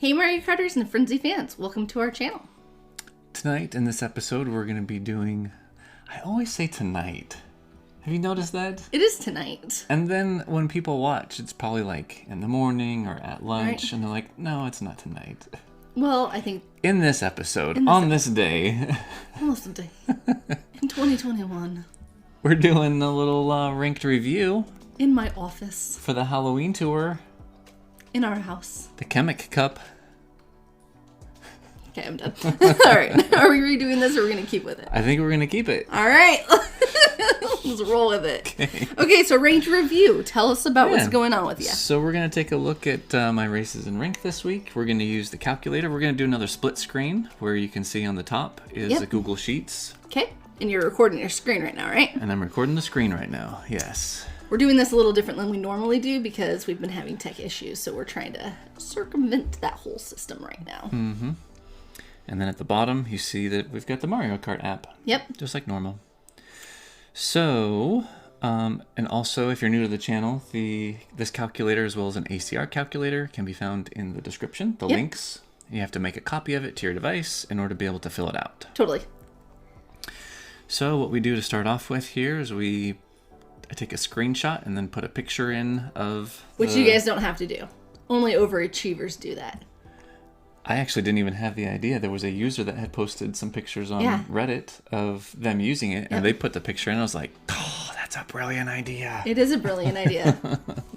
Hey Mario Karters and Frenzy fans, welcome to our channel. Tonight in this episode we're going to be doing, I always say tonight. Have you noticed that? It is tonight. And then when people watch, it's probably like in the morning or at lunch, right. And they're like, no, it's not tonight. Well, I think... In this episode, this day... Almost a day. In 2021. We're doing a little ranked review. In my office. For the Halloween tour. In our house. The Kamek Cup. Okay, I'm done. Alright, are we redoing this or are we going to keep with it? I think we're going to keep it. Alright, let's roll with it. Okay, so ranked review. Tell us about what's going on with you. So we're going to take a look at my races in Rank this week. We're going to use the calculator. We're going to do another split screen where you can see on the top is a Google Sheets. Okay, and you're recording your screen right now, right? And I'm recording the screen right now, yes. We're doing this a little different than we normally do because we've been having tech issues, so we're trying to circumvent that whole system right now. Mm-hmm. And then at the bottom, you see that we've got the Mario Kart app. Yep. Just like normal. So, and also if you're new to the channel, this calculator as well as an ACR calculator can be found in the description, the links. You have to make a copy of it to your device in order to be able to fill it out. Totally. So what we do to start off with here is I take a screenshot and then put a picture in of... Which you guys don't have to do. Only overachievers do that. I actually didn't even have the idea. There was a user that had posted some pictures on Reddit of them using it, and they put the picture in. I was like, oh, that's a brilliant idea. It is a brilliant idea.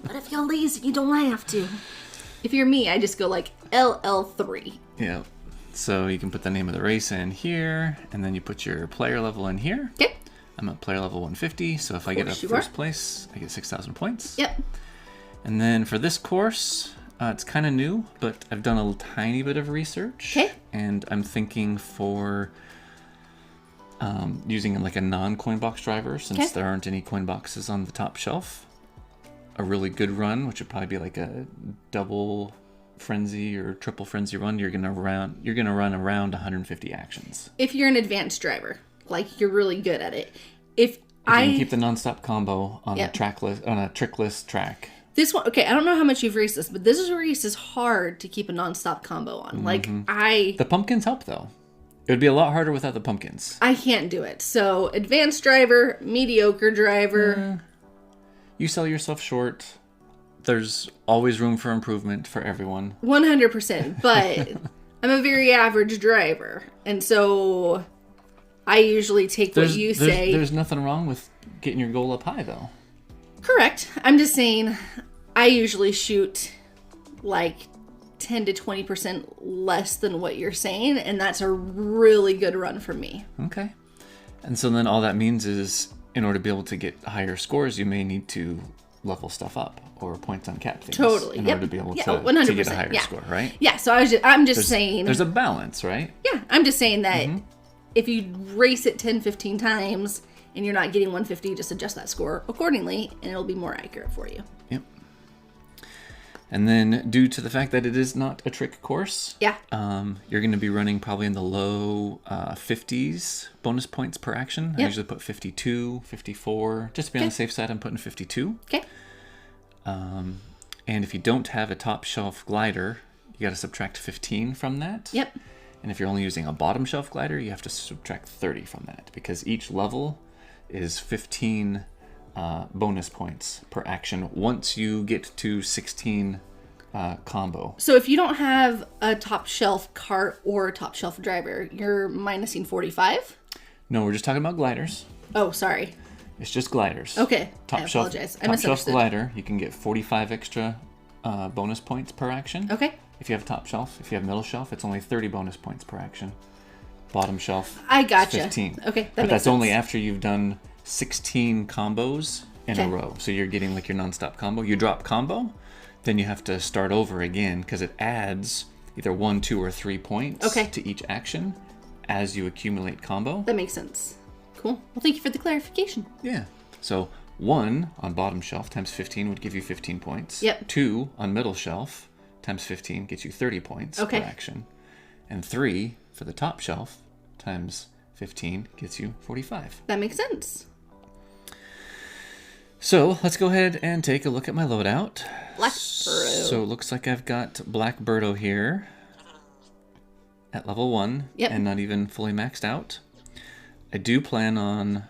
But if you're lazy, you don't have to. If you're me, I just go like LL3. Yeah. So you can put the name of the race in here, and then you put your player level in here. Okay. I'm at player level 150, so if I get up first place, I get 6,000 points. Yep. And then for this course... it's kind of new, but I've done a tiny bit of research. Okay. And I'm thinking for using like a non-coin box driver, since there aren't any coin boxes on the top shelf. A really good run, which would probably be like a double frenzy or triple frenzy run. You're gonna run around 150 actions. If you're an advanced driver, like you're really good at it. If you can keep the non-stop combo on a trickless track. This one, okay, I don't know how much you've raced this, but this race is hard to keep a non-stop combo on. Mm-hmm. The pumpkins help, though. It would be a lot harder without the pumpkins. I can't do it. So, advanced driver, mediocre driver. You sell yourself short. There's always room for improvement for everyone. 100%, but I'm a very average driver. And so, I usually take what you say. There's nothing wrong with getting your goal up high, though. Correct. I'm just saying I usually shoot like 10 to 20% less than what you're saying, and that's a really good run for me. Okay. And so then all that means is in order to be able to get higher scores, you may need to level stuff up or points on cap things. Totally. In order to be able to get a higher score, right? Yeah, so I'm just saying... There's a balance, right? Yeah, I'm just saying that if you race it 10, 15 times... and you're not getting 150, just adjust that score accordingly, and it'll be more accurate for you. Yep. And then, due to the fact that it is not a trick course, you're going to be running probably in the low 50s bonus points per action. Yep. I usually put 52, 54. Just to be on the safe side, I'm putting 52. Okay. And if you don't have a top shelf glider, you got to subtract 15 from that. Yep. And if you're only using a bottom shelf glider, you have to subtract 30 from that, because each level is 15 bonus points per action once you get to 16 combo. So if you don't have a top shelf cart or a top shelf driver, you're minusing 45? No, we're just talking about gliders. Oh, sorry. It's just gliders. Okay, I apologize. I misunderstood. Top shelf glider, you can get 45 extra bonus points per action. Okay. If you have top shelf. If you have middle shelf, it's only 30 bonus points per action. Bottom shelf, I gotcha. 15. Okay, but that's only after you've done 16 combos in a row. So you're getting like your non-stop combo. You drop combo, then you have to start over again because it adds either 1, 2, or 3 points to each action as you accumulate combo. That makes sense. Cool. Well, thank you for the clarification. Yeah. So 1 on bottom shelf times 15 would give you 15 points. Yep. 2 on middle shelf times 15 gets you 30 points per action. And 3 for the top shelf times 15 gets you 45. That makes sense. So let's go ahead and take a look at my loadout. Blackbirdo. So it looks like I've got Blackbirdo here at level 1 and not even fully maxed out. I do plan on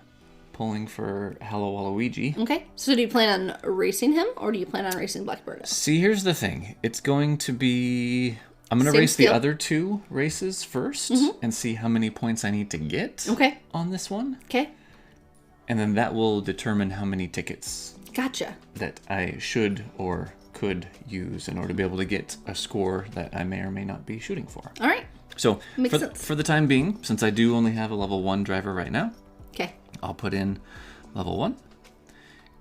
pulling for Hello Waluigi. Okay, so do you plan on racing him, or do you plan on racing Blackbirdo? See, here's the thing. It's going to be... I'm going to race the other 2 races first and see how many points I need to get on this one. Okay. And then that will determine how many tickets that I should or could use in order to be able to get a score that I may or may not be shooting for. All right. So for the time being, since I do only have a level 1 driver right now, I'll put in level 1.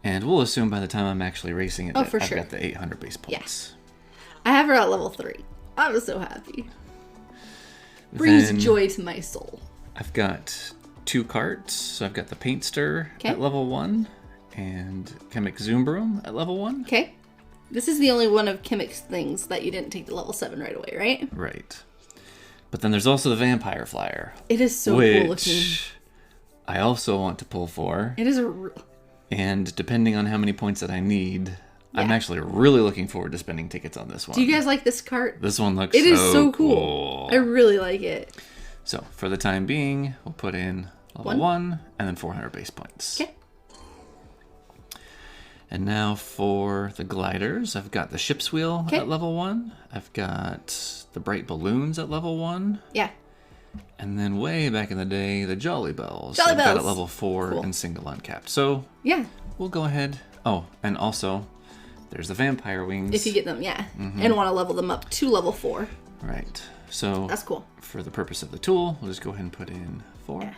And we'll assume by the time I'm actually racing it, I've got the 800 base points. I have her at level 3. I was so happy. Brings joy to my soul. I've got 2 carts. So I've got the Paintster at level 1 and Kamek Zoom Broom at level 1. Okay. This is the only one of Kamek's things that you didn't take to level 7 right away, right? Right. But then there's also the Vampire Flyer. It is so cool looking. I also want to pull for. It is and depending on how many points that I need, I'm actually really looking forward to spending tickets on this one. Do you guys like this cart? This one looks It is so cool. I really like it. So for the time being, we'll put in level 1 and then 400 base points. Okay. And now for the gliders, I've got the ship's wheel at level 1. I've got the bright balloons at level 1. Yeah. And then way back in the day, the Jolly Bells. Jolly Bells. Got at level 4 and single uncapped. So we'll go ahead. Oh, and also there's the vampire wings. If you get them, and want to level them up to level 4. Right. So that's cool. For the purpose of the tool, we'll just go ahead and put in 4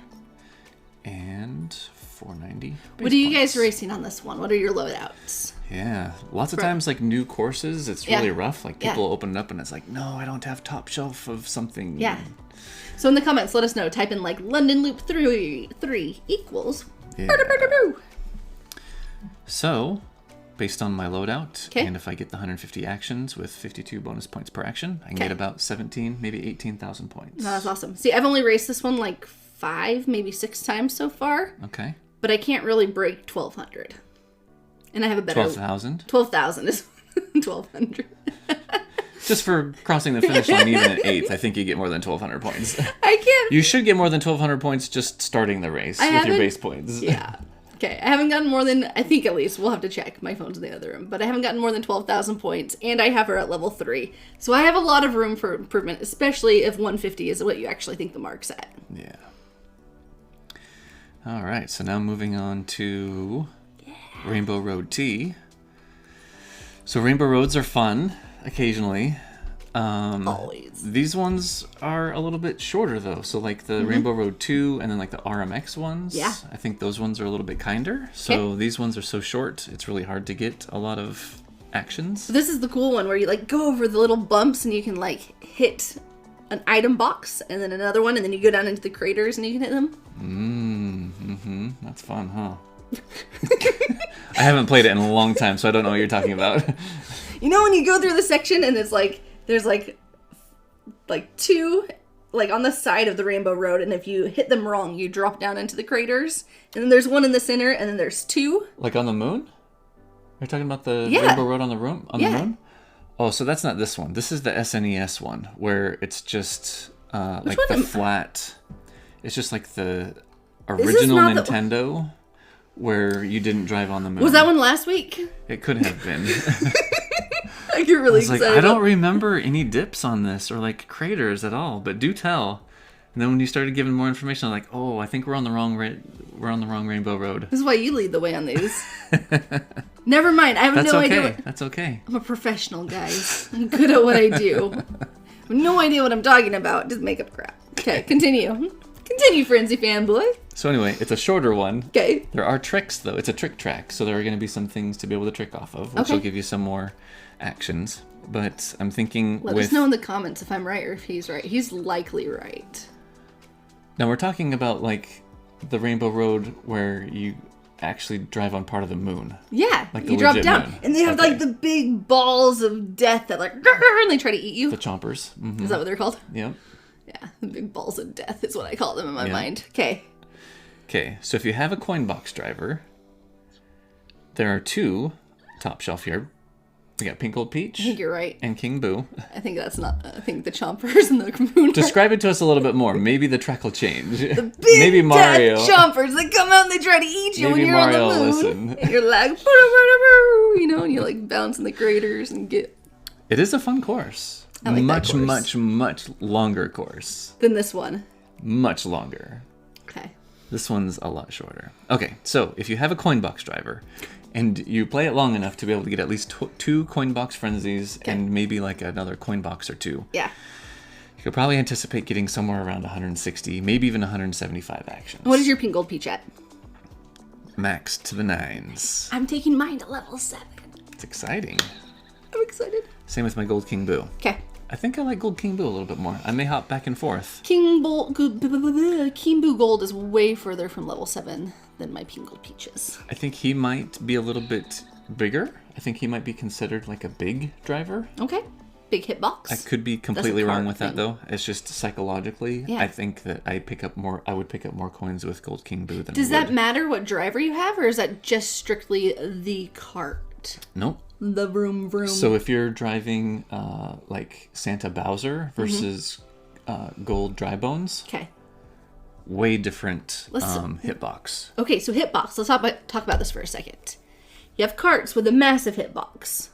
and 490. What are you guys racing on this one? What are your loadouts? Yeah, lots of times like new courses, it's really rough. Like people open it up and it's like, no, I don't have top shelf of something. Yeah. So in the comments, let us know. Type in like London Loop 3 equals. So, based on my loadout, and if I get the 150 actions with 52 bonus points per action, I can get about 17, maybe 18,000 points. Oh, that's awesome. See, I've only raced this one like 5, maybe 6 times so far. Okay. But I can't really break 1,200. And I have a better... 12,000? 12,000 is 1,200. Just for crossing the finish line, even at 8th, I think you get more than 1,200 points. I can't... You should get more than 1,200 points just starting the race with your base points. Yeah. Okay, I haven't gotten more than... I think at least. We'll have to check. My phone's in the other room. But I haven't gotten more than 12,000 points. And I have her at level 3. So I have a lot of room for improvement, especially if 150 is what you actually think the mark's at. Yeah. All right, so now moving on to Rainbow Road T. So Rainbow Roads are fun, occasionally. Always. These ones are a little bit shorter, though. So like the Rainbow Road 2 and then like the RMX ones, I think those ones are a little bit kinder. So these ones are so short, it's really hard to get a lot of actions. This is the cool one where you like go over the little bumps and you can like hit an item box and then another one and then you go down into the craters and you can hit them. That's fun, huh? I haven't played it in a long time, so I don't know what you're talking about. You know when you go through the section and it's like there's like 2 like on the side of the Rainbow Road, and if you hit them wrong, you drop down into the craters, and then there's one in the center, and then there's 2. Like on the moon? You're talking about the Rainbow Road on the the moon? Oh, so that's not this one. This is the SNES one, where it's just like the flat. It's just like the original Nintendo, where you didn't drive on the moon. Was that one last week? It could have been. I get really excited. I don't remember any dips on this or like craters at all, but do tell. And then when you started giving more information, I'm like, oh, I think we're on the wrong Rainbow Road. This is why you lead the way on these. Never mind. I have no idea. That's okay. I'm a professional, guys. I'm good at what I do. I have no idea what I'm talking about. Just make up crap. Okay, continue. Continue, FrenzyFanBoy. So anyway, it's a shorter one. Okay. There are tricks, though. It's a trick track, so there are going to be some things to be able to trick off of, which will give you some more actions. But I'm thinking Let us know in the comments if I'm right or if he's right. He's likely right. Now we're talking about like the Rainbow Road where you actually drive on part of the moon. Yeah, like you drop down, and they have like the big balls of death that like and they try to eat you. The chompers. Mm-hmm. Is that what they're called? Yep. Yeah, the big balls of death is what I call them in my mind. Okay. Okay, so if you have a coin box driver, there are 2 top shelf here. We got Pink Gold I Peach think you're right. and King Boo. I think that's not. I think the chompers and the moon. Describe it to us a little bit more. Maybe the track will change. The big Maybe Mario. chompers that come out and they try to eat you when Maybe you're Mario on the will moon. listen. And you're like, you know, and you like bounce in the craters and get. It is a fun course. I like much, that course. much longer course. Than this one. Much longer. Okay. This one's a lot shorter. Okay, so if you have a coin box driver and you play it long enough to be able to get at least 2 coin box frenzies and maybe like another coin box or 2, Yeah. you could probably anticipate getting somewhere around 160, maybe even 175 actions. What is your Pink Gold Peach at? Max to the 9s. I'm taking mine to level 7. It's exciting. I'm excited. Same with my Gold King Boo. Okay. I think I like Gold King Boo a little bit more. I may hop back and forth. King Boo Gold is way further from level 7 than my Pink Gold Peach is. I think he might be a little bit bigger. I think he might be considered like a big driver. Okay. Big hitbox. I could be completely That's a wrong Kart with that thing. though. It's just psychologically, Yeah. I think that I would pick up more coins with Gold King Boo than Does I that would. matter what driver you have, or is that just strictly the cart? Nope. The vroom vroom. So if you're driving like Santa Bowser versus Gold Dry Bones, Okay. way different Let's- hitbox. Okay, so hitbox. Let's talk about this for a second. You have carts with a massive hitbox.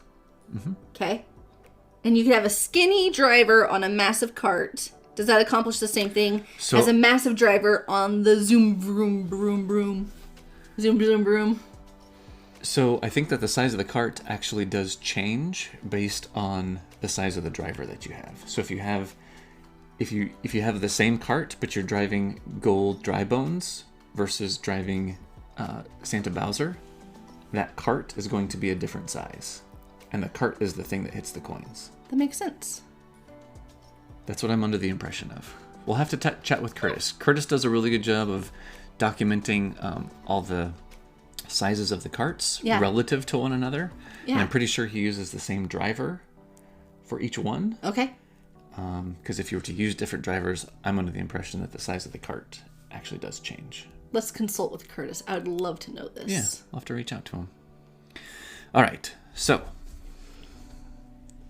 Okay? And you could have a skinny driver on a massive cart. Does that accomplish the same thing as a massive driver on the zoom vroom broom broom? Zoom zoom broom. So I think that the size of the cart actually does change based on the size of the driver that you have. So if you have the same cart but you're driving Gold Dry Bones versus driving Santa Bowser, that cart is going to be a different size. And the cart is the thing that hits the coins. That makes sense. That's what I'm under the impression of. We'll have to chat with Curtis. Curtis does a really good job of documenting all the sizes of the carts relative to one another. Yeah. And I'm pretty sure he uses the same driver for each one. Okay. Because if you were to use different drivers, I'm under the impression that the size of the cart actually does change. Let's consult with Curtis. I would love to know this. Yeah, I'll have to reach out to him. All right, so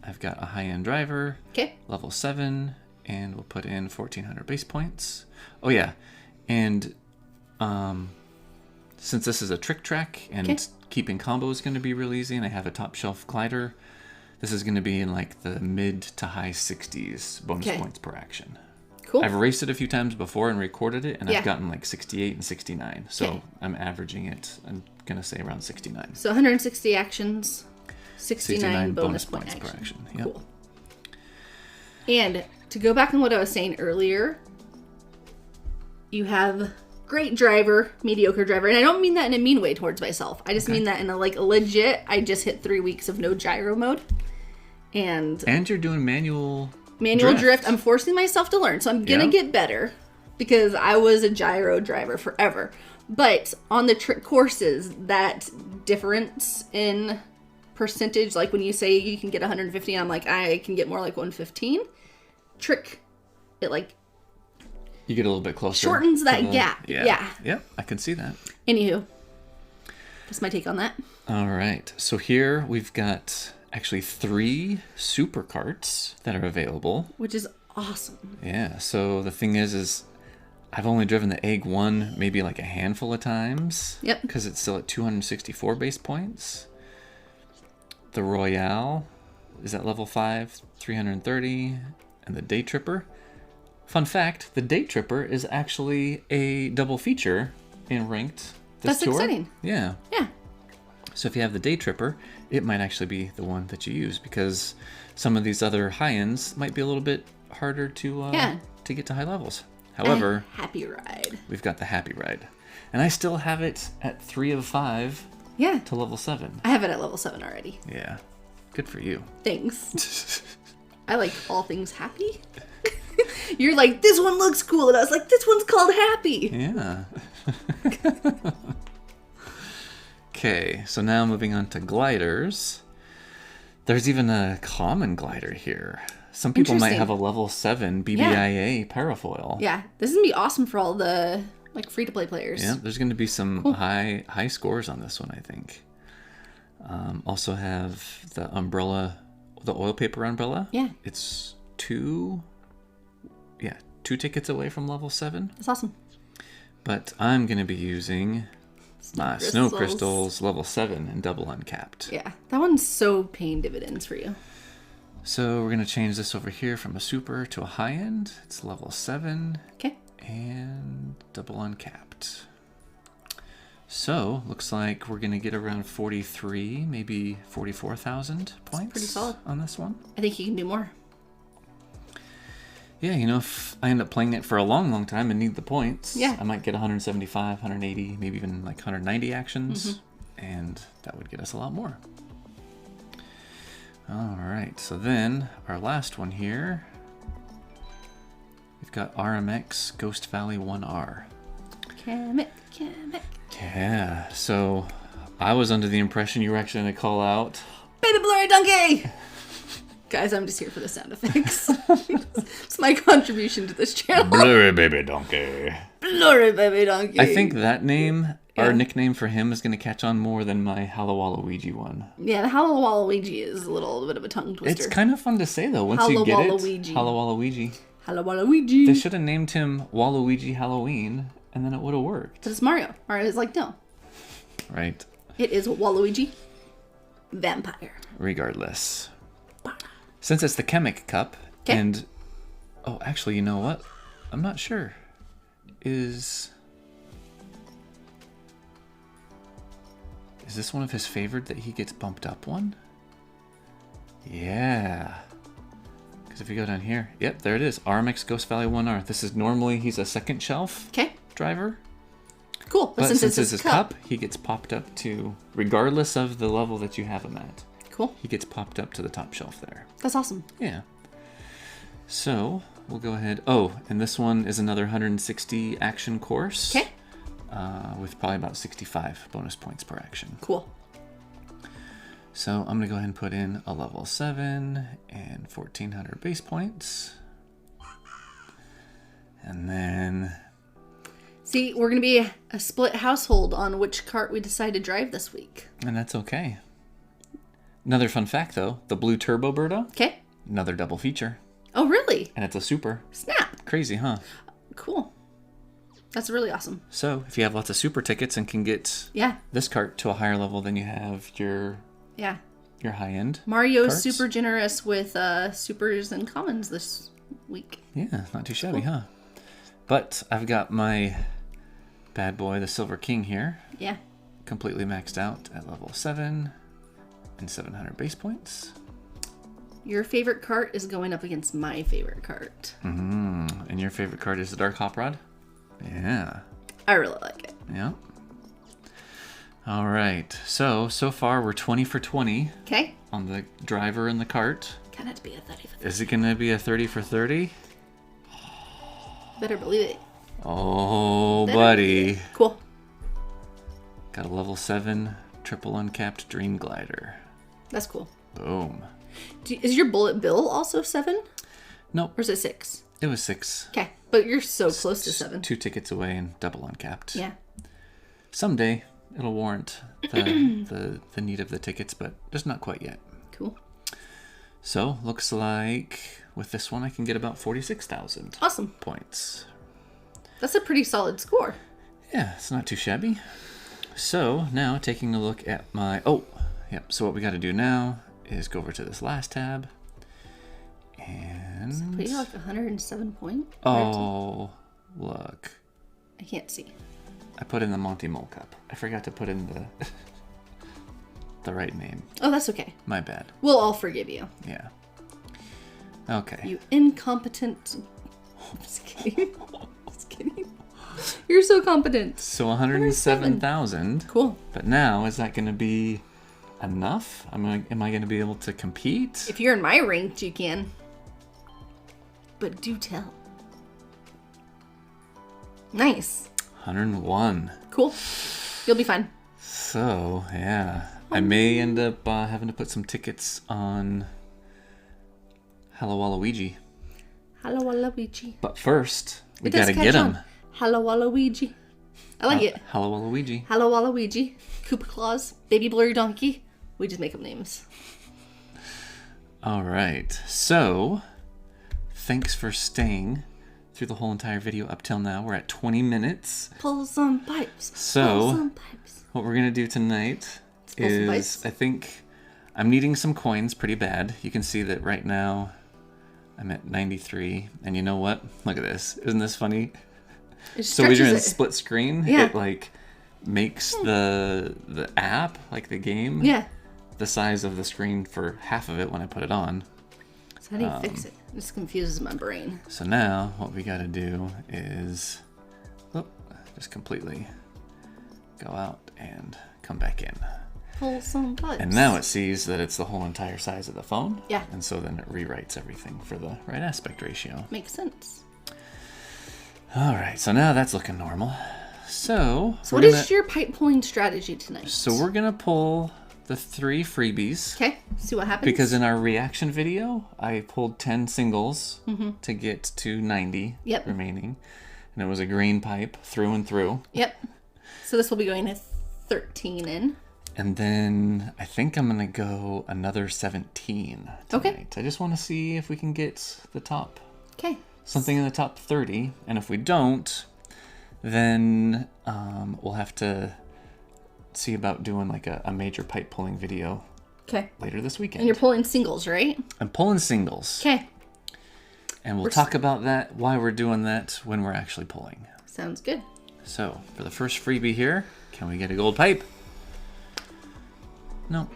I've got a high-end driver, Okay. level 7, and we'll put in 1,400 base points. Oh yeah, and since this is a trick track and keeping combo is going to be real easy, and I have a top shelf glider, this is going to be in like the mid to high 60s bonus points per action. Cool. I've raced it a few times before and recorded it, and Yeah. I've gotten like 68 and 69. So I'm averaging it, I'm going to say around 69. So 160 actions, 69 bonus point points action. per action. Yep. Cool. And to go back on what I was saying earlier, you have great driver, mediocre driver, and I don't mean that in a mean way towards myself. I just mean that in a like legit. I just hit 3 weeks of no gyro mode, and you're doing manual drift. I'm forcing myself to learn, so I'm gonna get better because I was a gyro driver forever. But on the trick courses, that difference in percentage, like when you say you can get 150, I'm like I can get more like 115. Trick, it like you get a little bit closer. Shortens that gap. Yeah. Yep, I can see that. Anywho, that's my take on that. All right. So here we've got actually 3 super carts that are available. Which is awesome. Yeah. So the thing is I've only driven the Egg 1 maybe like a handful of times. Yep. Because it's still at 264 base points. The Royale is at level 5, 330. And the Day Tripper. Fun fact, the Day Tripper is actually a double feature in ranked this That's tour. exciting. Yeah. Yeah. So if you have the Day Tripper, it might actually be the one that you use because some of these other high-ends might be a little bit harder to get to high levels. However, Happy Ride. we've got the Happy Ride. And I still have it at 3 of 5 Yeah. to level 7. I have it at level 7 already. Yeah. Good for you. Thanks. I like all things happy. You're like, this one looks cool. And I was like, this one's called Happy. Yeah. Okay, so now moving on to gliders. There's even a common glider here. Some people might have a level 7 BBIA parafoil. Yeah, this is going to be awesome for all the like free-to-play players. Yeah, there's going to be some high scores on this one, I think. Also have the umbrella, the oil paper umbrella. Yeah. It's two tickets away from level 7. That's awesome. But I'm going to be using my snow crystals level 7 and double uncapped. Yeah, that one's so paying dividends for you. So we're going to change this over here from a super to a high end. It's level 7. Okay. And double uncapped. So looks like we're going to get around 43, maybe 44,000 points. Pretty solid on this one. I think you can do more. Yeah, if I end up playing it for a long, long time and need the points, yeah, I might get 175, 180, maybe even like 190 actions, and that would get us a lot more. All right, so then our last one here, we've got RMX Ghost Valley 1R. Kamek. Yeah, so I was under the impression you were actually going to call out Baby Blurry Donkey! Guys, I'm just here for the sound effects. It's my contribution to this channel. Blurry Baby Donkey. Blurry Baby Donkey. I think that name, our nickname for him, is going to catch on more than my Waluigi one. Yeah, the Waluigi is a little bit of a tongue twister. It's kind of fun to say, though, once you get it. Waluigi. Waluigi. They should have named him Waluigi Halloween, and then it would have worked. But it's Mario. Mario's like, no. Right. It is Waluigi. Vampire. Regardless. Since it's the Kamek Cup, and... Oh, actually, you know what? I'm not sure. Is this one of his favorite that he gets bumped up one? Yeah. Because if you go down here... Yep, there it is. RMX Ghost Valley 1R. This is normally... He's a second shelf driver. Cool. But since it's his cup, he gets popped up to... Regardless of the level that you have him at. Cool. He gets popped up to the top shelf there. That's awesome. Yeah. So, we'll go ahead. Oh, and this one is another 160 action course. Okay. With probably about 65 bonus points per action. Cool. So, I'm going to go ahead and put in a level 7 and 1,400 base points. And then... See, we're going to be a split household on which cart we decide to drive this week. And that's okay. Another fun fact, though. The blue Turbo Birdo. Okay. Another double feature. Oh, really? And it's a super. Snap. Crazy, huh? Cool. That's really awesome. So, if you have lots of super tickets and can get this cart to a higher level than you have your high-end Mario's carts. super generous with supers and commons this week. Yeah, not too shabby, huh? But I've got my bad boy, the Silver King here. Yeah. Completely maxed out at level 7 and 700 base points. Your favorite cart is going up against my favorite cart. And your favorite cart is the Dark Hop Rod? Yeah. I really like it. Yeah. All right. So far we're 20 for 20. Okay. On the driver and the cart. Can it be a 30 for 30? Is it going to be a 30 for 30? Better believe it. Oh, buddy. Cool. Got a level 7 triple uncapped Dream Glider. That's cool. Boom. Is your bullet bill also 7? Nope. Or is it 6? It was 6. Okay. But you're so close to 7. 2 tickets away and double uncapped. Yeah. Someday it'll warrant the need of the tickets, but just not quite yet. Cool. So, looks like with this one I can get about 46,000 awesome points. That's a pretty solid score. Yeah, it's not too shabby. So, now taking a look at my... So what we got to do now is go over to this last tab. And... So we got like 107 points. Oh, look. I can't see. I put in the Monty Mole Cup. I forgot to put in the right name. Oh, that's okay. My bad. We'll all forgive you. Yeah. Okay. You incompetent... Just kidding. Just kidding. You're so competent. So 107,000. Cool. But now, is that going to be enough? Am I going to be able to compete? If you're in my rank, you can. But do tell. Nice. 101. Cool. You'll be fine. So, yeah. I may end up having to put some tickets on Hello Waluigi. Hello Waluigi. But first, we got to get him. Hello Waluigi. I like it. Hello Waluigi. Hello Waluigi. Koopa Claus. Baby Blurry Donkey. We just make up names. All right. So, thanks for staying through the whole entire video up till now. We're at 20 minutes. Pull some pipes. So, pull some pipes. What we're going to do tonight pull some is, pipes. I think, I'm needing some coins pretty bad. You can see that right now I'm at 93. And you know what? Look at this. Isn't this funny? So when you're in split screen, it like makes the app, like the game, the size of the screen for half of it when I put it on. So how do you fix it? This confuses my brain. So now what we got to do is just completely go out and come back in. Pull some pipes. And now it sees that it's the whole entire size of the phone. Yeah. And so then it rewrites everything for the right aspect ratio. Makes sense. All right, so now that's looking normal. So what is your pipe pulling strategy tonight? So we're going to pull the 3 freebies. Okay, see what happens. Because in our reaction video, I pulled 10 singles to get to 90 remaining. And it was a green pipe through and through. Yep. So this will be going to 13 in. And then I think I'm going to go another 17 tonight. Okay. I just want to see if we can get the top. Okay. Something in the top 30. And if we don't, then we'll have to see about doing like a major pipe pulling video later this weekend. And you're pulling singles, right? I'm pulling singles. Okay. And we'll talk about that, why we're doing that when we're actually pulling. Sounds good. So, for the first freebie here, can we get a gold pipe? No,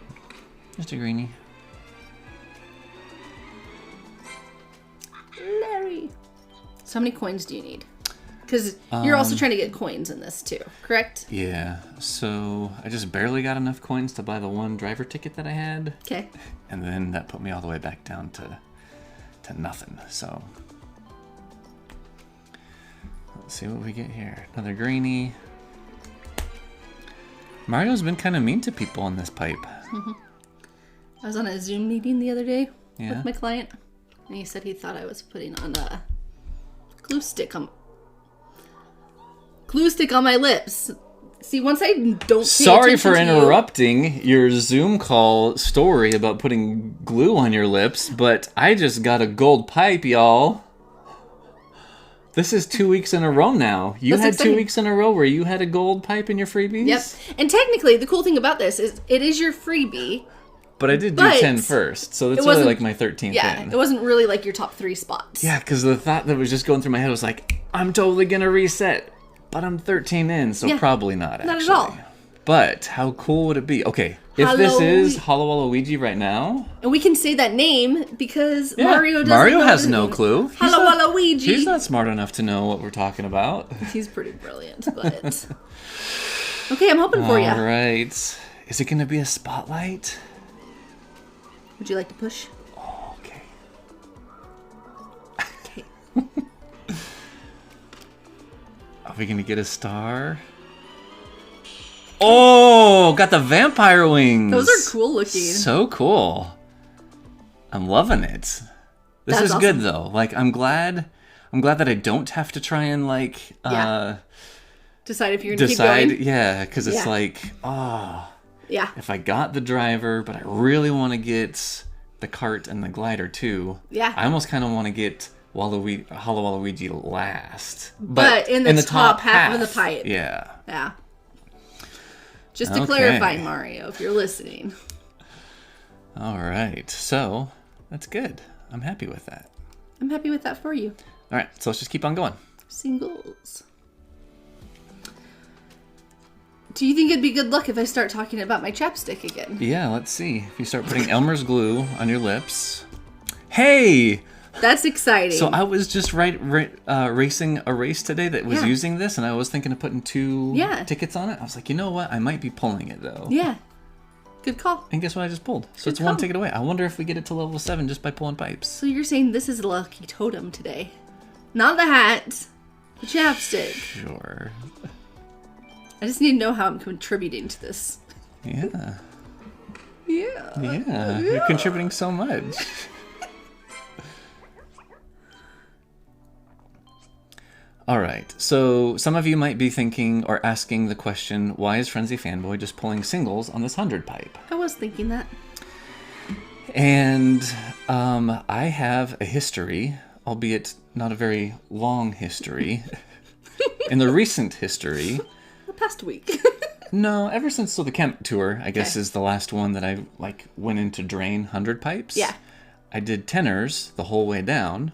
just a greenie. Larry. So how many coins do you need? Because you're also trying to get coins in this too, correct? Yeah, so I just barely got enough coins to buy the 1 driver ticket that I had. Okay. And then that put me all the way back down to nothing, so. Let's see what we get here. Another greenie. Mario's been kind of mean to people on this pipe. I was on a Zoom meeting the other day Yeah. with my client, and he said he thought I was putting on a glue stick on my lips. See, once I don't pay Sorry for attention to interrupting your Zoom call story about putting glue on your lips, but I just got a gold pipe, y'all. This is 2 weeks in a row now. You That's had exciting. 2 weeks in a row where you had a gold pipe in your freebies? Yep. And technically, the cool thing about this is it is your freebie. But I did do 10 first, so it's only like my 13th in. It wasn't really like your top 3 spots. Yeah, because the thought that was just going through my head was like, I'm totally going to reset. But I'm 13 in, so probably not, actually. Not at all. But how cool would it be? Okay, if this is Waluigi right now... And we can say that name because Mario doesn't Mario know has the no name. clue. Waluigi. He's not smart enough to know what we're talking about. He's pretty brilliant, but... Okay, I'm hoping for you. All right. Is it going to be a spotlight? Would you like to push? Oh, okay. Okay. Are we going to get a star? Oh, got the vampire wings. Those are cool looking. So cool. I'm loving it. This That's is awesome. good though. Like I'm glad that I don't have to try and like Decide if you're going to keep going. Yeah, because it's like, Yeah. if I got the driver, but I really want to get the cart and the glider too. Yeah. I almost kind of want to get Waluigi last. But in the top half of the pipe. Yeah. Yeah. Just to clarify, Mario, if you're listening. All right. So, that's good. I'm happy with that. I'm happy with that for you. All right. So, let's just keep on going. Singles. Do you think it'd be good luck if I start talking about my chapstick again? Yeah, let's see. If you start putting Elmer's glue on your lips. Hey! That's exciting. So I was just racing a race today that was using this, and I was thinking of putting 2 tickets on it. I was like, you know what? I might be pulling it, though. Yeah. Good call. And guess what I just pulled? So it's 1 ticket away. I wonder if we get it to level 7 just by pulling pipes. So you're saying this is a lucky totem today. Not the hat. The chapstick. Sure. I just need to know how I'm contributing to this. Yeah. Yeah. You're contributing so much. All right. So some of you might be thinking or asking the question, why is FrenzyFanBoy just pulling singles on this 100 pipe? I was thinking that. And I have a history, albeit not a very long history. In the recent history. The past week. No, ever since the Kamek tour, I guess, is the last one that I went in to drain 100 pipes. Yeah. I did tenors the whole way down.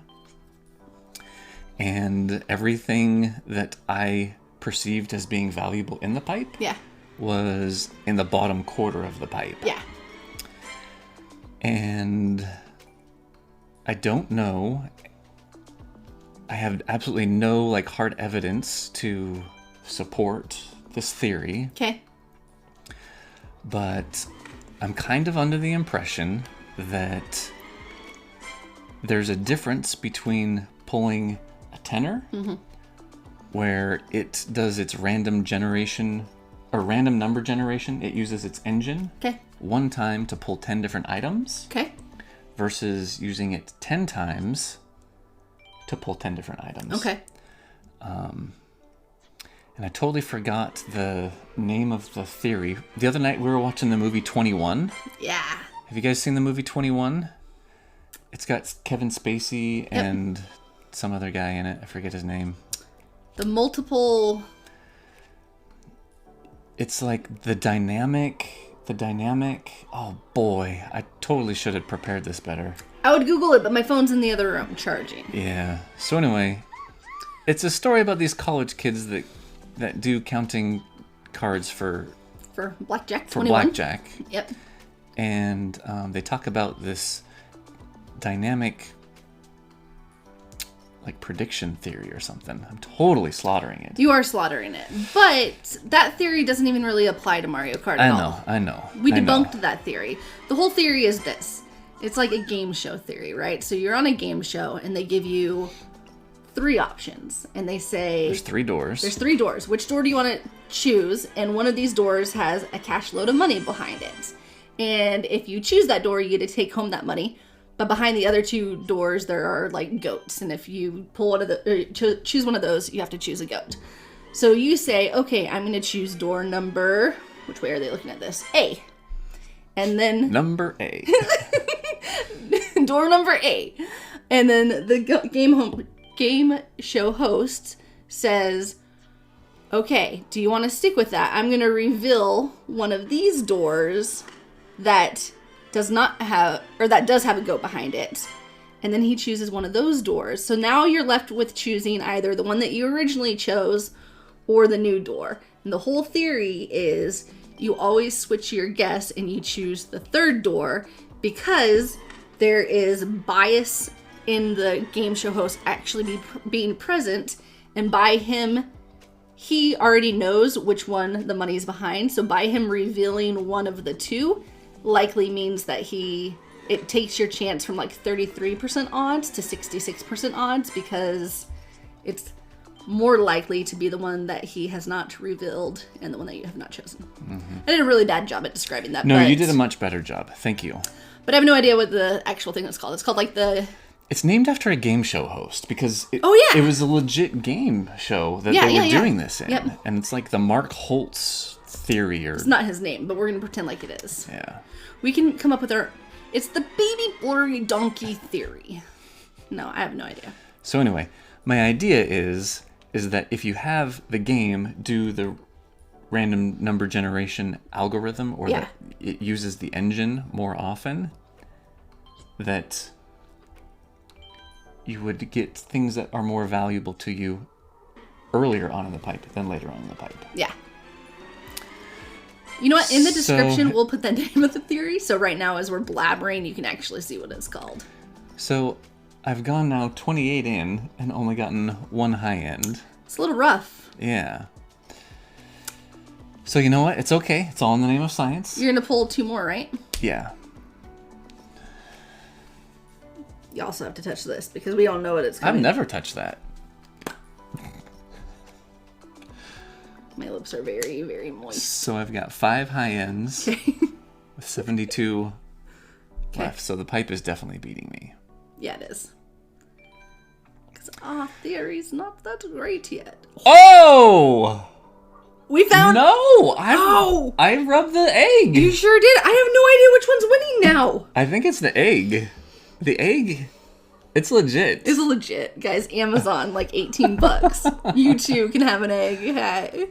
And everything that I perceived as being valuable in the pipe was in the bottom quarter of the pipe. Yeah. And I don't know. I have absolutely no hard evidence to support this theory. Okay. But I'm kind of under the impression that there's a difference between pulling a tenor, where it does its random generation or random number generation. It uses its engine one time to pull 10 different items, versus using it 10 times to pull 10 different items. Okay. And I totally forgot the name of the theory. The other night we were watching the movie 21. Yeah. Have you guys seen the movie 21? It's got Kevin Spacey and some other guy in it. I forget his name. The multiple... It's like the dynamic... Oh boy, I totally should have prepared this better. I would Google it, but my phone's in the other room charging. Yeah. So anyway, it's a story about these college kids that do counting cards for blackjack. For 21. blackjack. Yep. And they talk about this dynamic prediction theory or something. I'm totally slaughtering it. You are slaughtering it. But that theory doesn't even really apply to Mario Kart at all. I know. We debunked that theory. The whole theory is this. It's like a game show theory, right? So you're on a game show and they give you 3 options. And they say... There's 3 doors. There's 3 doors. Which door do you want to choose? And one of these doors has a cash load of money behind it. And if you choose that door, you get to take home that money. But behind the other 2 doors, there are goats. And if you pull one of the, choose one of those, you have to choose a goat. So you say, okay, I'm going to choose door number, which way are they looking at this? A. And then... Number A. Door number A. And then the game show host says, okay, do you want to stick with that? I'm going to reveal one of these doors that does have a goat behind it. And then he chooses one of those doors. So now you're left with choosing either the one that you originally chose or the new door. And the whole theory is you always switch your guess and you choose the 3rd door because there is bias in the game show host actually being present. And by him, he already knows which one the money is behind. So by him revealing one of the 2, likely means that it takes your chance from 33% odds to 66% odds because it's more likely to be the one that he has not revealed and the one that you have not chosen. Mm-hmm. I did a really bad job at describing that. No, you did a much better job. Thank you. But I have no idea what the actual thing is called. It's called It's named after a game show host because it was a legit game show that they were doing this in. Yep. And it's like the Mark Holtz theory. It's not his name, but we're going to pretend like it is. Yeah. We can come up with it's the baby blurry donkey theory. No, I have no idea. So anyway, my idea is that if you have the game do the random number generation algorithm or that it uses the engine more often, that you would get things that are more valuable to you earlier on in the pipe than later on in the pipe. Yeah. You know what? In the description, we'll put the name of the theory. So right now, as we're blabbering, you can actually see what it's called. So I've gone now 28 in and only gotten 1 high end. It's a little rough. Yeah. So you know what? It's okay. It's all in the name of science. You're going to pull 2 more, right? Yeah. You also have to touch this because we don't know what it's coming. I've never touched that. My lips are very, very moist. So I've got 5 high ends with 72 left. So the pipe is definitely beating me. Yeah, it is. Because our theory's not that great yet. Oh! We found... No! I rubbed the egg! You sure did. I have no idea which one's winning now. I think it's the egg. The egg, it's legit. It's legit. Guys, Amazon, like $18. You too can have an egg. Hey.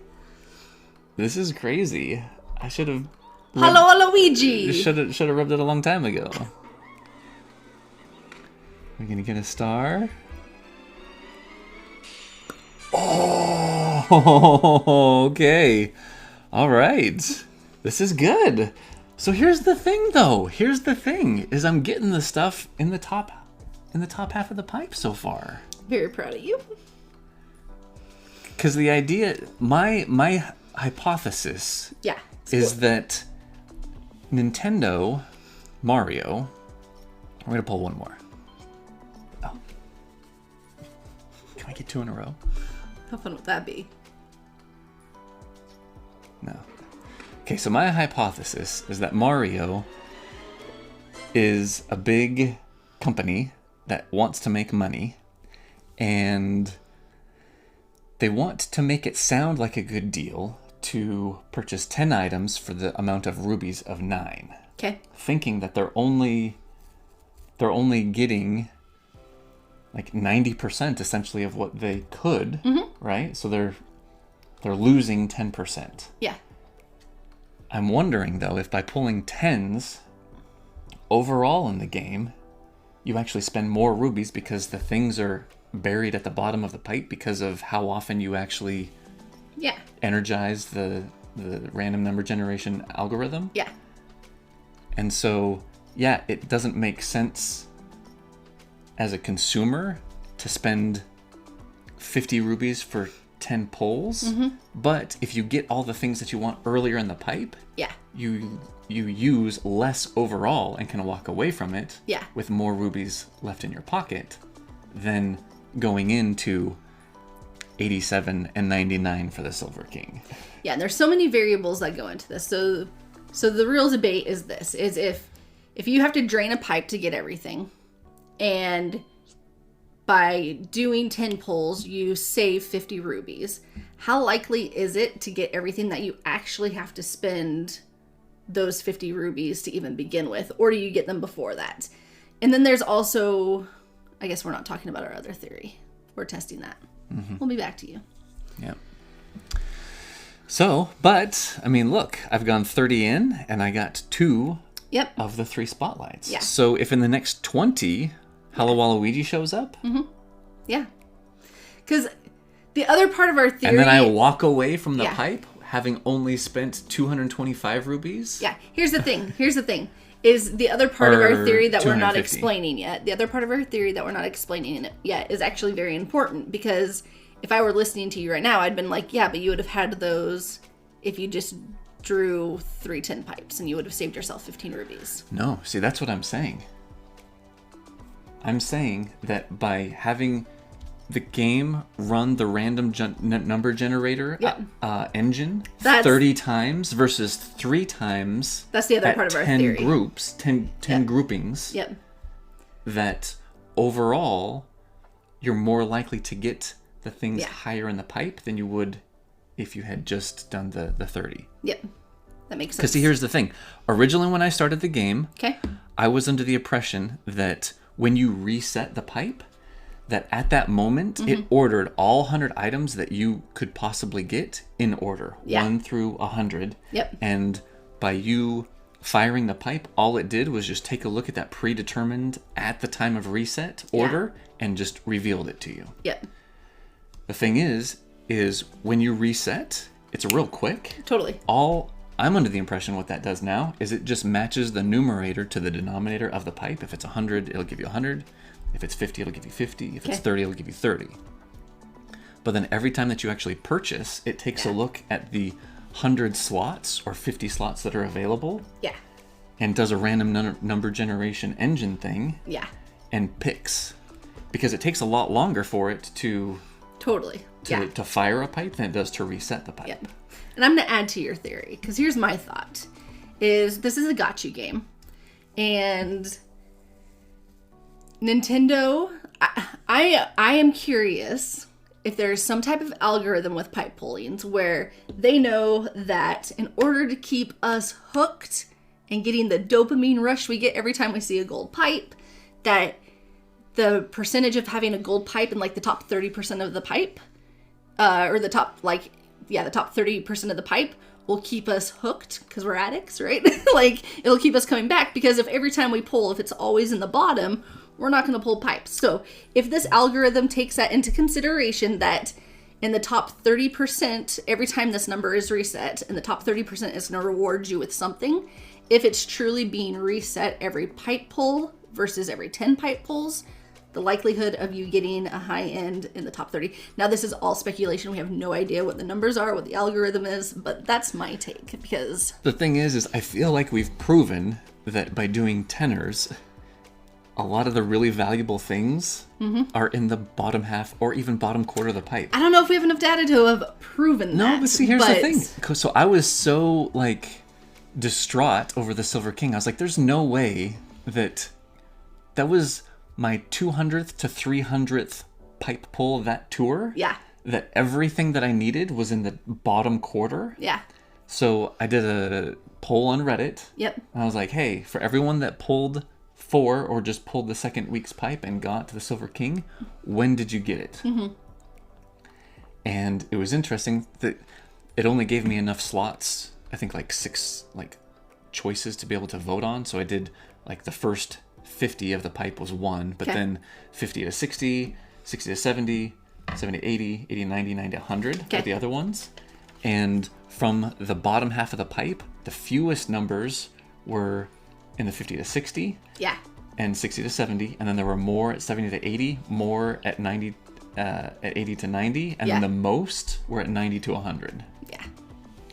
This is crazy. I should have... Hello, Waluigi! Should have rubbed it a long time ago. We're gonna get a star. Oh, okay. All right. This is good. So here's the thing, though. Here's the thing: is I'm getting the stuff in the top half of the pipe so far. Very proud of you. Because the idea, my hypothesis, is that Nintendo Mario. I'm gonna pull one more. Oh, can I get 2 in a row? How fun would that be? No. Okay, so my hypothesis is that Mario is a big company that wants to make money, and they want to make it sound like a good deal to purchase 10 items for the amount of rubies of 9. Okay. Thinking that they're only getting like 90% essentially of what they could, right? So they're losing 10%. Yeah. I'm wondering though if by pulling 10s overall in the game, you actually spend more rubies because the things are buried at the bottom of the pipe because of how often you actually energize the random number generation algorithm. Yeah. And so, yeah, it doesn't make sense as a consumer to spend 50 rubies for 10 pulls. But if you get all the things that you want earlier in the pipe, you use less overall and can walk away from it with more rubies left in your pocket than going into 87 and 99 for the Silver King. Yeah, and there's so many variables that go into this. So the real debate is this, is if you have to drain a pipe to get everything, and by doing 10 pulls, you save 50 rubies, how likely is it to get everything that you actually have to spend those 50 rubies to even begin with? Or do you get them before that? And then there's also, I guess we're not talking about our other theory. We're testing that. We'll be back to you. Yeah. So, but, I mean, look, I've gone 30 in, and I got 2 of the 3 spotlights. Yeah. So if in the next 20, Hello Waluigi shows up. Yeah. Because the other part of our theory... And then I walk away from the pipe having only spent 225 rubies. Yeah. Here's the thing. Is the other part of our theory that we're not 250. explaining yet. The other part of our theory that we're not explaining yet is actually very important, because if I were listening to you right now, I'd been like, yeah, but you would have had those if you just drew 3 10 pipes, and you would have saved yourself 15 rubies. No, see, that's what I'm saying. I'm saying that by having the game run the random number generator engine 30 times versus 3 times. That's the other part of our theory. 10 groups, 10 groupings. Yep. That overall, you're more likely to get the things higher in the pipe than you would if you had just done the 30. Yep. That makes sense. Because see, here's the thing. Originally, when I started the game, okay, I was under the impression that when you reset the pipe, that at that moment, it ordered all 100 items that you could possibly get in order. 1 through 100. Yep. And by you firing the pipe, all it did was just take a look at that predetermined at the time of reset order and just revealed it to you. Yep. The thing is when you reset, it's real quick. Totally. I'm under the impression what that does now is it just matches the numerator to the denominator of the pipe. If it's 100, it'll give you 100. If it's 50, it'll give you 50. If it's 30, it'll give you 30. But then every time that you actually purchase, it takes a look at the 100 slots or 50 slots that are available. Yeah. And does a random number generation engine thing. Yeah. And picks. Because it takes a lot longer for it to... Totally. To fire a pipe than it does to reset the pipe. Yep. And I'm going to add to your theory, because here's my thought. This is a gotcha game. And Nintendo, I am curious if there's some type of algorithm with pipe pullings where they know that in order to keep us hooked and getting the dopamine rush we get every time we see a gold pipe, that the percentage of having a gold pipe in like the top 30% of the pipe, or the top 30% of the pipe will keep us hooked because we're addicts, right? Like, it'll keep us coming back, because if every time we pull, if it's always in the bottom, we're not going to pull pipes. So if this algorithm takes that into consideration, that in the top 30%, every time this number is reset, and the top 30% is going to reward you with something, if it's truly being reset every pipe pull versus every 10 pipe pulls, the likelihood of you getting a high end in the top 30. Now, this is all speculation. We have no idea what the numbers are, what the algorithm is, but that's my take, because... The thing is I feel like we've proven that by doing tenors, a lot of the really valuable things are in the bottom half or even bottom quarter of the pipe. I don't know if we have enough data to have proven that. No, but see, here's the thing. So I was so, like, distraught over the Silver King. I was like, there's no way that was my 200th to 300th pipe pull of that tour. Yeah. That everything that I needed was in the bottom quarter. Yeah. So I did a poll on Reddit. Yep. And I was like, hey, for everyone that pulled 4 or just pulled the second week's pipe and got to the Silver King, when did you get it? And it was interesting that it only gave me enough slots, I think like 6 choices to be able to vote on. So I did like the first 50 of the pipe was 1, but then 50 to 60, 60 to 70, 70 to 80, 80 to 90, 90 to 100 are the other ones. And from the bottom half of the pipe, the fewest numbers were in the 50 to 60. Yeah. And 60 to 70, and then there were more at 70 to 80, more at 90, at 80 to 90, and then the most were at 90 to 100. Yeah.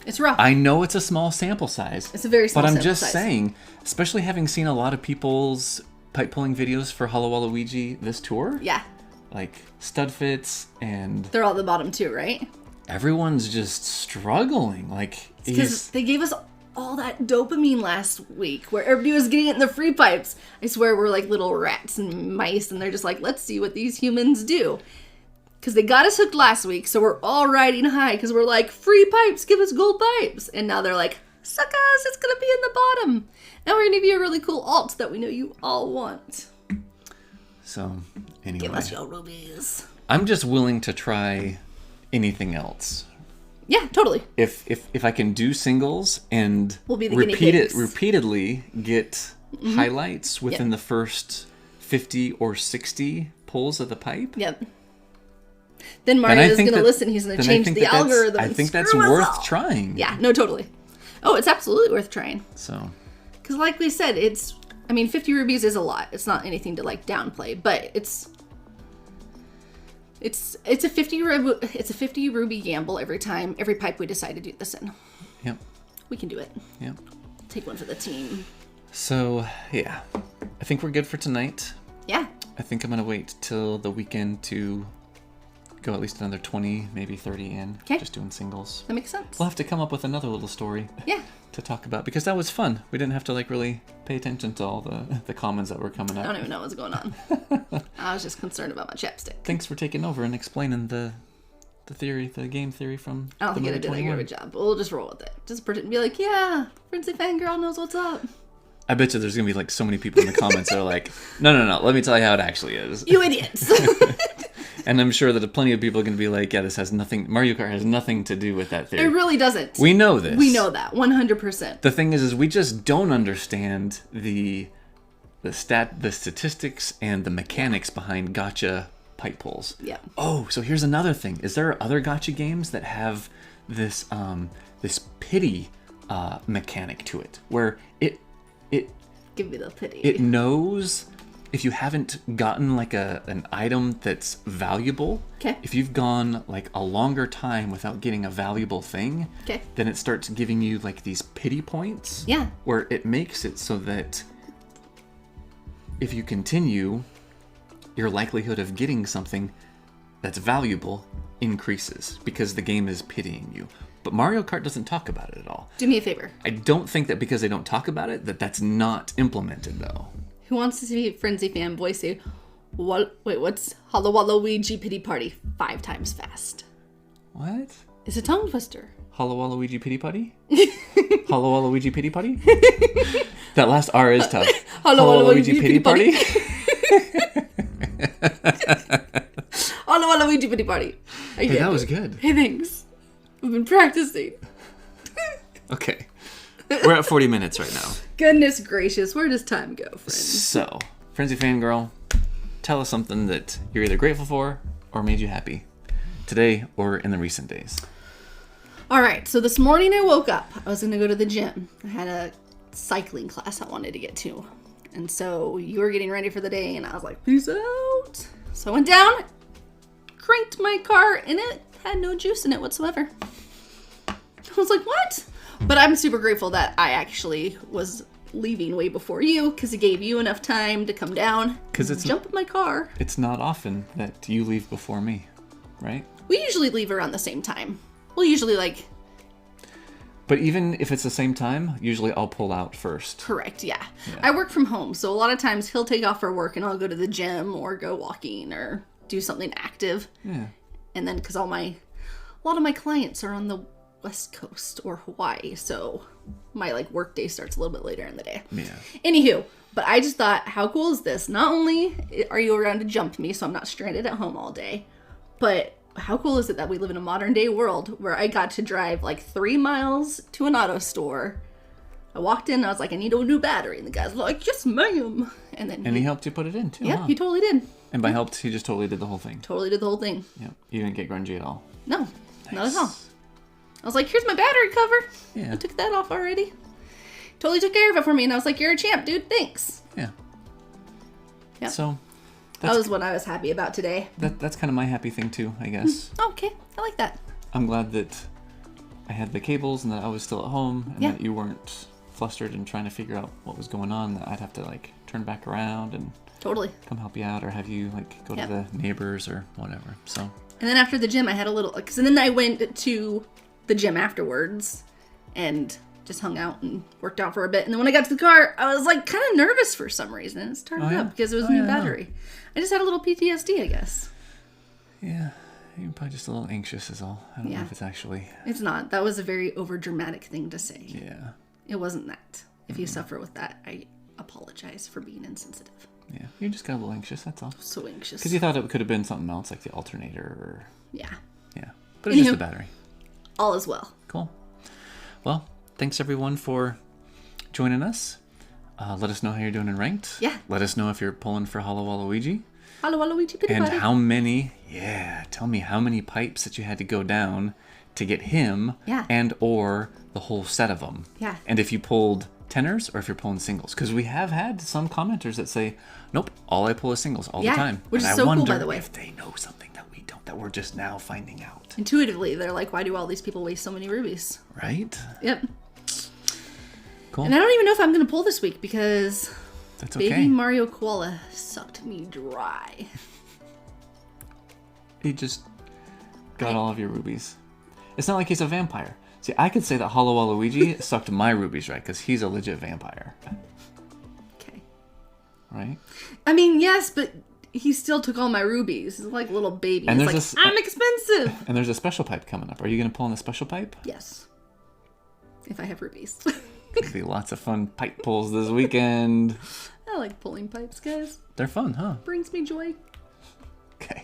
It's rough. I know it's a small sample size. It's a very small sample size. But I'm just saying, especially having seen a lot of people's pipe pulling videos for Hollow Waluigi this tour. Yeah. Like stud fits, and they're all at the bottom too, right? Everyone's just struggling. Like, because they gave us all that dopamine last week where everybody was getting it in the free pipes. I swear we're like little rats and mice, and they're just like, let's see what these humans do. Because they got us hooked last week, so we're all riding high because we're like, free pipes, give us gold pipes. And now they're like, suck us, it's going to be in the bottom. And we're going to give you a really cool alt that we know you all want. So, anyway. Give us your rubies. I'm just willing to try anything else. Yeah, totally. If I can do singles and we'll be the repeatedly get highlights within the first 50 or 60 pulls of the pipe. Yep. Then Mario's going to listen. He's going to change the algorithm. I think that's worth trying. Yeah, no, totally. Oh, it's absolutely worth trying. So. Because like we said, 50 rubies is a lot. It's not anything to like downplay, but it's a 50 ruby gamble every pipe we decide to do this in. Yep. We can do it. Yep. Take one for the team. So, yeah. I think we're good for tonight. Yeah. I think I'm going to wait till the weekend to go at least another 20, maybe 30 in. Okay. Just doing singles. That makes sense. We'll have to come up with another little story. Yeah. To talk about, because that was fun. We didn't have to really pay attention to all the comments that were coming up. I don't even know what's going on. I was just concerned about my chapstick. Thanks for taking over and explaining the game theory from. I don't think I did that good of a job. We'll just roll with it. Just pretend and be like, yeah, Frenzy Fangirl knows what's up. I bet you there's gonna be so many people in the comments that are like, no, let me tell you how it actually is. You idiots. And I'm sure that plenty of people are going to be like, yeah, this has nothing, Mario Kart has nothing to do with that theory. It really doesn't. We know this. We know that, 100%. The thing is we just don't understand the statistics and the mechanics behind gacha pipe pulls. Yeah. Oh, so here's another thing. Is there other gacha games that have this pity mechanic to it, where it give me the pity. It knows if you haven't gotten an item that's valuable, if you've gone a longer time without getting a valuable thing, then it starts giving you these pity points. Yeah. Where it makes it so that if you continue, your likelihood of getting something that's valuable increases because the game is pitying you. But Mario Kart doesn't talk about it at all. Do me a favor. I don't think that because they don't talk about it, that's not implemented though. Who wants to see FrenzyFanBoy say, What's Waluigi Pity Party 5 times fast? What? It's a tongue twister. Waluigi Pity Putty? Waluigi Pity Putty? That last R is tough. Waluigi Pity Party? Waluigi Pity Party. Hey, that was good. Hey, thanks. I've been practicing. Okay. We're at 40 minutes right now. Goodness gracious, where does time go, friends? So, Frenzy Fangirl, tell us something that you're either grateful for or made you happy today or in the recent days. All right, so this morning I woke up. I was going to go to the gym. I had a cycling class I wanted to get to. And so you were getting ready for the day, and I was like, peace out. So I went down, cranked my car, and it had no juice in it whatsoever. I was like, what? But I'm super grateful that I actually was leaving way before you, because it gave you enough time to come down, jump in my car. It's not often that you leave before me, right? We usually leave around the same time. We'll usually But even if it's the same time, usually I'll pull out first. Correct, yeah. I work from home, so a lot of times he'll take off for work and I'll go to the gym or go walking or do something active. Yeah. And then, because a lot of my clients are on the West Coast or Hawaii, so my work day starts a little bit later in the day. Yeah. Anywho, but I just thought, how cool is this? Not only are you around to jump me, so I'm not stranded at home all day, but how cool is it that we live in a modern day world where I got to drive 3 miles to an auto store. I walked in and I was like, I need a new battery. And the guy's like, yes, ma'am. And he helped you put it in too. Yeah, huh? He totally did. And by helped, he just totally did the whole thing. Totally did the whole thing. Yeah. You didn't get grungy at all. No, nice. Not at all. I was like, here's my battery cover. Yeah. I took that off already. Totally took care of it for me. And I was like, you're a champ, dude. Thanks. Yeah. Yep. So that was what I was happy about today. That's kind of my happy thing too, I guess. Okay. I like that. I'm glad that I had the cables and that I was still at home and that you weren't flustered and trying to figure out what was going on, that I'd have to turn back around and totally come help you out or have you go to the neighbors or whatever. So. And then after the gym, I had a little, and then I went to the gym afterwards and just hung out and worked out for a bit. And then when I got to the car, I was kind of nervous for some reason. It started up because it was a new battery. I just had a little PTSD, I guess. Yeah. You're probably just a little anxious is all. I don't know if it's actually... It's not. That was a very overdramatic thing to say. Yeah. It wasn't that. If you suffer with that, I apologize for being insensitive. Yeah. You just got a little anxious, that's all. So anxious. Because you thought it could have been something else, like the alternator or... Yeah. Yeah. But it's just the battery. All is well. Cool. Well, thanks everyone for joining us. Let us know how you're doing in ranked. Yeah. Let us know if you're pulling for Waluigi. Waluigi Pity And Party. how many, tell me how many pipes that you had to go down to get him and or the whole set of them. Yeah. And if you pulled tenors or if you're pulling singles. Because we have had some commenters that say, nope, all I pull is singles all the time. Which and is so cool, by the I wonder way. if they know something that we don't, that we're just now finding out. Intuitively, they're like, why do all these people waste so many rubies? Right? Yep. Cool. And I don't even know if I'm going to pull this week because... That's okay. Baby Mario Koala sucked me dry. He just got all of your rubies. It's not like he's a vampire. See, I could say that Waluigi sucked my rubies, right? Because he's a legit vampire. Okay. Right? I mean, yes, but he still took all my rubies. He's like a little baby. And He's like, I'm expensive. And there's a special pipe coming up. Are you going to pull in the special pipe? Yes. If I have rubies. There'll be lots of fun pipe pulls this weekend. I like pulling pipes, guys. They're fun, huh? Brings me joy. Okay.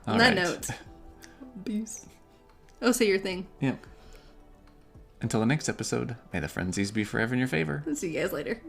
On that note, peace. Oh, say your thing. Yep. Until the next episode, may the frenzies be forever in your favor. See you guys later.